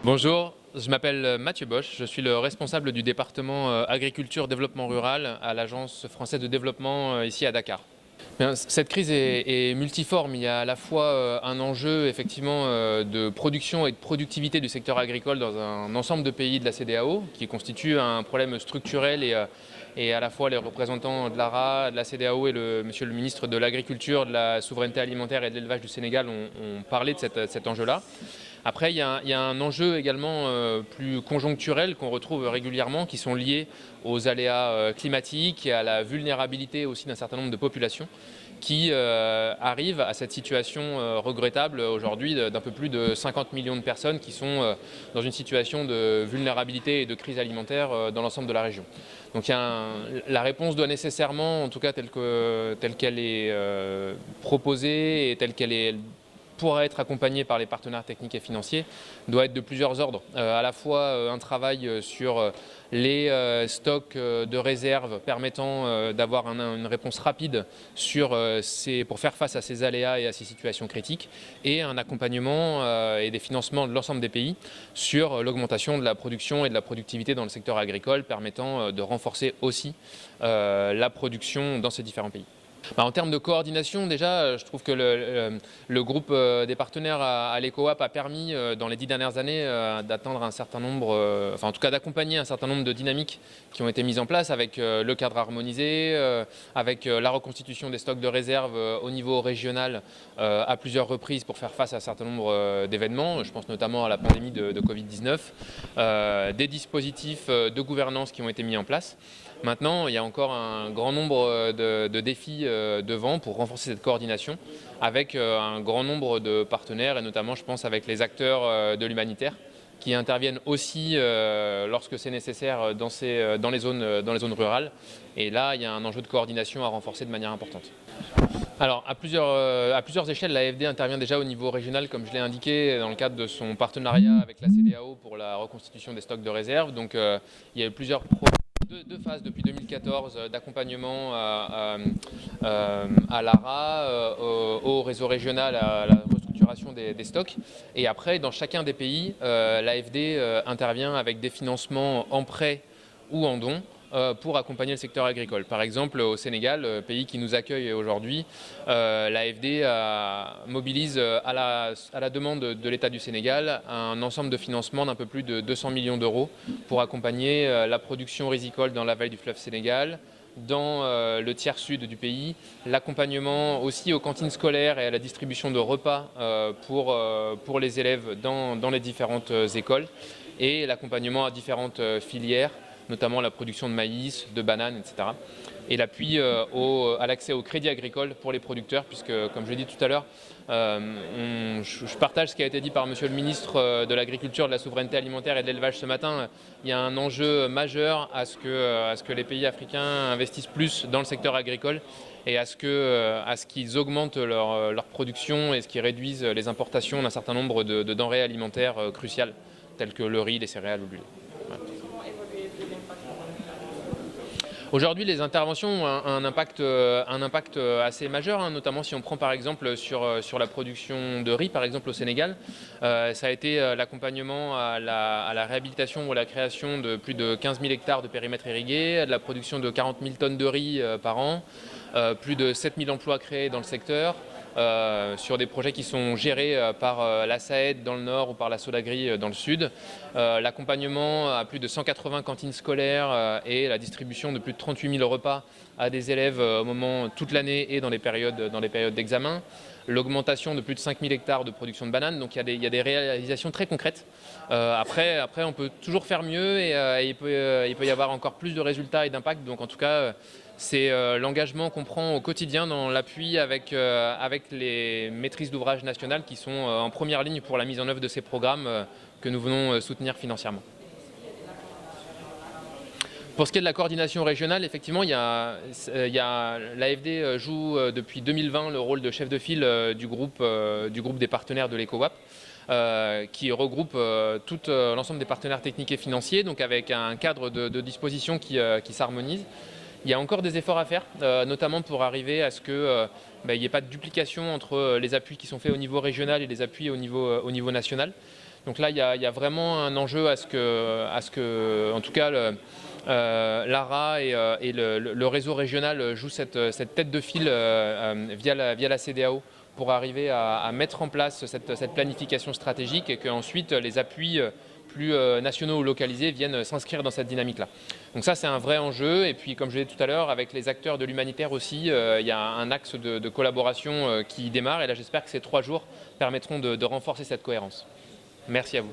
Bonjour, je m'appelle Mathieu Bosch, je suis le responsable du département agriculture développement rural à l'Agence française de développement ici à Dakar. Bien, cette crise est multiforme, il y a à la fois un enjeu effectivement de production et de productivité du secteur agricole dans un ensemble de pays de la CEDEAO qui constitue un problème structurel et à la fois les représentants de l'ARA, de la CEDEAO et monsieur le ministre de l'Agriculture, de la souveraineté alimentaire et de l'élevage du Sénégal ont parlé de cet enjeu-là. Après, il y a un enjeu également plus conjoncturel qu'on retrouve régulièrement, qui sont liés aux aléas climatiques et à la vulnérabilité aussi d'un certain nombre de populations qui arrivent à cette situation regrettable aujourd'hui d'un peu plus de 50 millions de personnes qui sont dans une situation de vulnérabilité et de crise alimentaire dans l'ensemble de la région. Donc la réponse doit nécessairement, en tout cas telle qu'elle est proposée et telle qu'elle pourra être accompagnée par les partenaires techniques et financiers, doit être de plusieurs ordres. À la fois un travail sur les stocks de réserve permettant d'avoir une réponse rapide pour faire face à ces aléas et à ces situations critiques, et un accompagnement et des financements de l'ensemble des pays sur l'augmentation de la production et de la productivité dans le secteur agricole, permettant de renforcer aussi la production dans ces différents pays. En termes de coordination, déjà, je trouve que le groupe des partenaires à l'ECOWAP a permis, dans les 10 dernières années, d'atteindre un certain nombre, enfin en tout cas d'accompagner un certain nombre de dynamiques qui ont été mises en place avec le cadre harmonisé, avec la reconstitution des stocks de réserve au niveau régional à plusieurs reprises pour faire face à un certain nombre d'événements. Je pense notamment à la pandémie de Covid-19, des dispositifs de gouvernance qui ont été mis en place. Maintenant, il y a encore un grand nombre de défis devant pour renforcer cette coordination avec un grand nombre de partenaires et notamment, je pense, avec les acteurs de l'humanitaire qui interviennent aussi lorsque c'est nécessaire dans les zones rurales. Et là, il y a un enjeu de coordination à renforcer de manière importante. Alors, à plusieurs échelles, l'AFD intervient déjà au niveau régional, comme je l'ai indiqué, dans le cadre de son partenariat avec la CEDEAO pour la reconstitution des stocks de réserve. Donc, il y a eu deux phases depuis 2014 d'accompagnement à l'ARA, au réseau régional, à la restructuration des stocks. Et après, dans chacun des pays, l'AFD intervient avec des financements en prêt ou en don pour accompagner le secteur agricole. Par exemple, au Sénégal, pays qui nous accueille aujourd'hui, l'AFD mobilise à la demande de l'État du Sénégal un ensemble de financements d'un peu plus de 200 millions d'euros pour accompagner la production risicole dans la vallée du fleuve Sénégal, dans le tiers sud du pays, l'accompagnement aussi aux cantines scolaires et à la distribution de repas pour les élèves dans les différentes écoles, et l'accompagnement à différentes filières, notamment la production de maïs, de bananes, etc. Et l'appui à l'accès au crédit agricole pour les producteurs, puisque, comme je l'ai dit tout à l'heure, je partage ce qui a été dit par Monsieur le ministre de l'Agriculture, de la souveraineté alimentaire et de l'élevage ce matin. Il y a un enjeu majeur à ce que les pays africains investissent plus dans le secteur agricole et à ce qu'ils augmentent leur production et ce qu'ils réduisent les importations d'un certain nombre de denrées alimentaires cruciales, telles que le riz, les céréales ou le lait. Aujourd'hui, les interventions ont un impact assez majeur, notamment si on prend par exemple sur la production de riz, par exemple au Sénégal. Ça a été l'accompagnement à la réhabilitation ou à la création de plus de 15 000 hectares de périmètre irrigué, de la production de 40 000 tonnes de riz par an, plus de 7 000 emplois créés dans le secteur. Sur des projets qui sont gérés par la SAED dans le nord ou par la Sodagri dans le sud. L'accompagnement à plus de 180 cantines scolaires et la distribution de plus de 38 000 repas à des élèves au moment toute l'année et dans les périodes d'examen. L'augmentation de plus de 5 000 hectares de production de bananes. Donc il y a des réalisations très concrètes. Après, on peut toujours faire mieux et il peut y avoir encore plus de résultats et d'impact. Donc en tout cas, c'est l'engagement qu'on prend au quotidien dans l'appui avec les maîtrises d'ouvrage nationales qui sont en première ligne pour la mise en œuvre de ces programmes que nous venons soutenir financièrement. Pour ce qui est de la coordination régionale, effectivement, l'AFD joue depuis 2020 le rôle de chef de file du groupe des partenaires de l'ECOWAP, qui regroupe tout l'ensemble des partenaires techniques et financiers, donc avec un cadre de dispositions qui s'harmonise. Il y a encore des efforts à faire, notamment pour arriver à ce qu'il n'y ait pas de duplication entre les appuis qui sont faits au niveau régional et les appuis au niveau national. Donc là, il y a vraiment un enjeu à ce que en tout cas, l'ARA et le réseau régional jouent cette tête de fil via la CEDEAO pour arriver à mettre en place cette planification stratégique et qu'ensuite les appuis plus nationaux ou localisés viennent s'inscrire dans cette dynamique-là. Donc ça, c'est un vrai enjeu. Et puis, comme je l'ai dit tout à l'heure, avec les acteurs de l'humanitaire aussi, il y a un axe de collaboration qui démarre. Et là, j'espère que ces 3 jours permettront de renforcer cette cohérence. Merci à vous.